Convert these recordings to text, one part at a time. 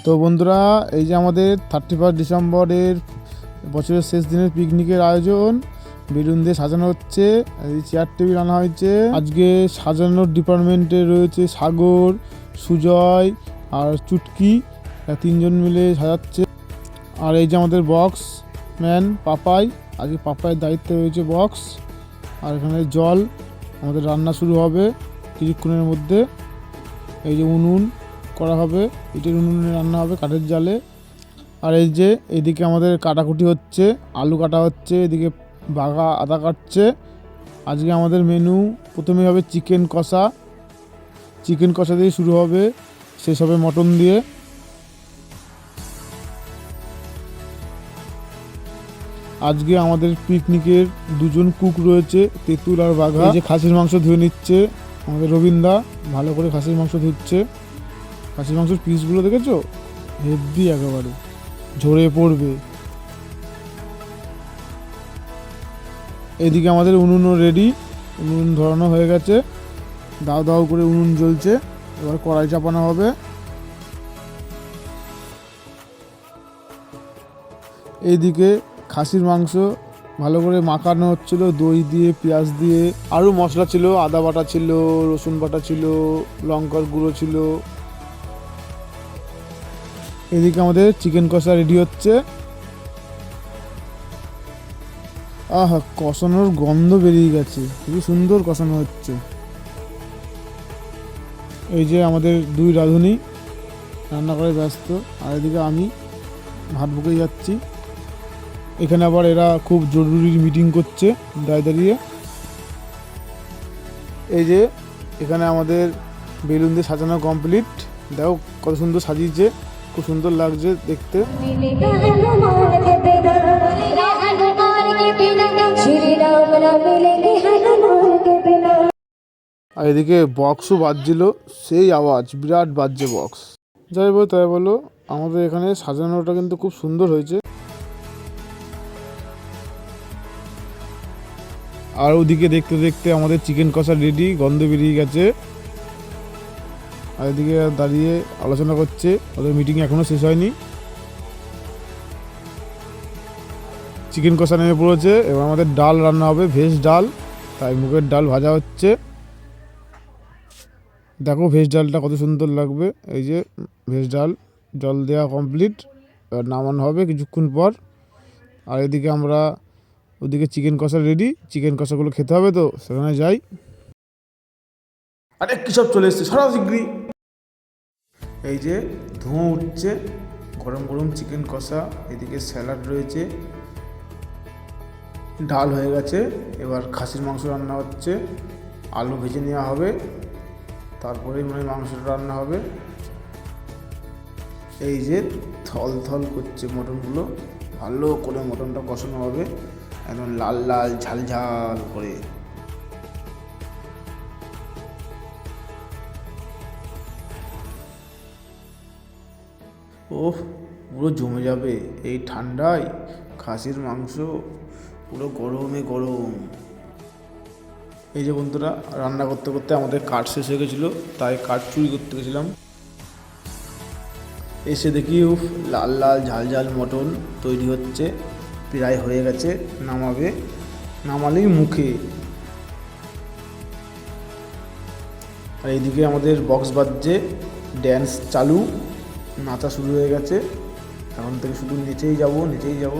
তো বন্ধুরা, এই যে আমাদের 31 ডিসেম্বরের বছরের শেষ দিনের পিকনিকের আয়োজন বেলুন দিয়ে সাজানো হচ্ছে। এই চেয়ার টেবিল আনা হয়েছে। আজকে সাজানোর ডিপার্টমেন্টে রয়েছে সাগর, সুজয় আর চুটকি, তিনজন মিলে সাজাচ্ছে। আর এই যে আমাদের বক্স ম্যান পাপাই, আজকে পাপাইয়ের দায়িত্বে রয়েছে বক্স। আর এখানে জল, আমাদের রান্না শুরু হবে কিছুক্ষণের মধ্যে। এই যে উনুন করা হবে, ইটের উনুনে রান্না হবে কাঠের জালে। আর এই যে এদিকে আমাদের কাটাকুটি হচ্ছে, আলু কাটা হচ্ছে, এদিকে বাঘা আদা কাটছে। আজকে আমাদের মেনু প্রথমে হবে চিকেন কষা। চিকেন কষা দিয়ে শুরু হবে, শেষ হবে মটন দিয়ে। আজকে আমাদের পিকনিকের দুজন কুক রয়েছে, তেঁতুল আর বাঘা। এই যে খাসির মাংস ধুয়ে নিচ্ছে আমাদের রবীন্দা, ভালো করে খাসির মাংস ধুচ্ছে। খাসির মাংসের পিসগুলো দেখেছো, হেভি একেবারে ঝরে পড়বে। এদিকে আমাদের উনুনও রেডি, উনুন ধরানো হয়ে গেছে, দাও দাও করে উনুন জ্বলছে। এবার কড়াই চাপানো হবে। এইদিকে খাসির মাংস ভালো করে মাখানো হচ্ছিল দই দিয়ে, পেঁয়াজ দিয়ে, আরও মশলা ছিল, আদা বাটা ছিল, রসুন বাটা ছিল, লঙ্কার গুঁড়ো ছিল। এদিকে আমাদের চিকেন কষা রেডি হচ্ছে। আহা, কষানোর গন্ধ বেরিয়ে গেছে, খুবই সুন্দর কষানো হচ্ছে। এই যে আমাদের দুই রাঁধুনি রান্না করে ব্যস্ত, আর এদিকে আমি ভাত বকে যাচ্ছি। এখানে আবার এরা খুব জরুরি মিটিং করছে দাঁড়িয়ে। এই যে এখানে আমাদের বেলুন দিয়ে সাজানো কমপ্লিট। দেখো কত সুন্দর সাজিয়েছে, খুব সুন্দর লাগছে দেখতে। আর এদিকে বক্সও বাজছিল, সেই আওয়াজ, বিরাট বাজছে বক্স। যাই বলো তাই বলো, আমাদের এখানে সাজানোটা কিন্তু খুব সুন্দর হয়েছে। আর ওদিকে দেখতে দেখতে আমাদের চিকেন কষা রেডি, গন্ধ বেরিয়ে গেছে। আর এদিকে দাঁড়িয়ে আলোচনা করছে, ওদের মিটিং এখনো শেষ হয়নি। চিকেন কষা নেমে পড়েছে, এবার আমাদের ডাল রান্না হবে, ভেজ ডাল, তাই মুগের ডাল ভাজা হচ্ছে। দেখো ভেজ ডালটা কত সুন্দর লাগবে। এই যে ভেজ ডাল, জল দেওয়া কমপ্লিট, এবার নামানো হবে কিছুক্ষণ পর। আর এদিকে আমরা ওদিকে চিকেন কষা রেডি, চিকেন কষাগুলো খেতে হবে, তো সেখানে যাই। আরে কি সব চলে এসছে, সারা শিগগিরি। এই যে ধোঁয়া উঠছে, গরম গরম চিকেন কষা, এদিকে স্যালাড রয়েছে, ডাল হয়ে গেছে। এবার খাসির মাংস রান্না হচ্ছে, আলু ভেজে নেওয়া হবে, তারপরেই মানে মাংসটা রান্না হবে। এই যে থল থল করছে মটনগুলো, ভালো করে মটনটা কষানো হবে, একদম লাল লাল ঝাল ঝাল করে। ওহ, পুরো জমে যাবে এই ঠান্ডায় খাসির মাংস, পুরো গরমে গরম। এই যে বন্ধুরা, রান্না করতে করতে আমাদের কাঠ শেষ হয়ে গেছিলো, তাই কাঠ চুরি করতে গেছিলাম। এসে দেখি উফ, লাল লাল ঝাল ঝাল মটন তৈরি হচ্ছে, প্রায় হয়ে গেছে, নামাবে, নামালেই মুখে। আর এইদিকে আমাদের বক্স বাজছে, ড্যান্স চালু, নাচা শুরু হয়ে গেছে। এখন থেকে শুধু নেচেই যাব, নেচেই যাব।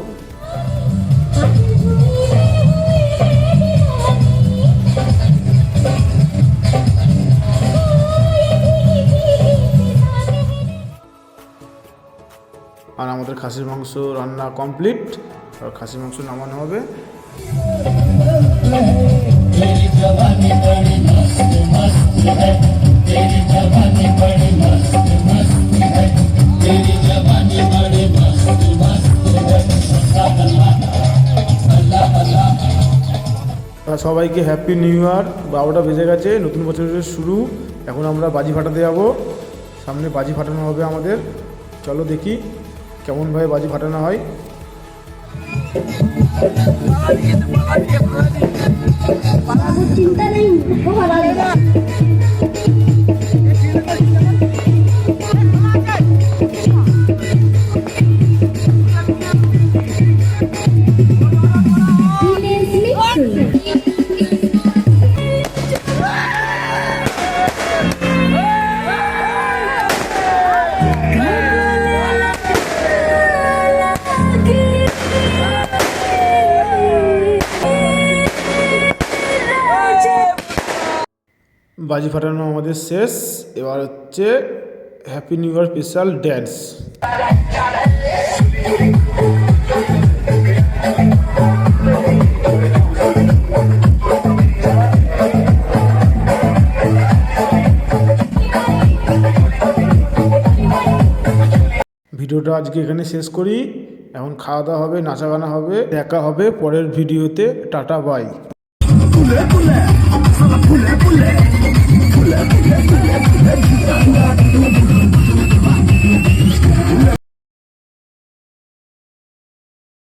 আর আমাদের খাসির মাংস রান্না কমপ্লিট, আর খাসির মাংস নামানো হবে। সবাইকে হ্যাপি নিউ ইয়ার। 12টা বেজে গেছে, নতুন বছরের শুরু। এখন আমরা বাজি ফাটাতে যাবো, সামনে বাজি ফাটানো হবে আমাদের। চলো দেখি কেমনভাবে বাজি ফাটানো হয়। চিন্তা নেই। বাজি ফাটানো আমাদের শেষ। এবার হচ্ছে happy new year special dance. ভিডিওটা আজকে এখানে শেষ করি। এখন খাওয়া দাওয়া হবে, নাচা গানা হবে, দেখা হবে পরের ভিডিওতে। Tata bye.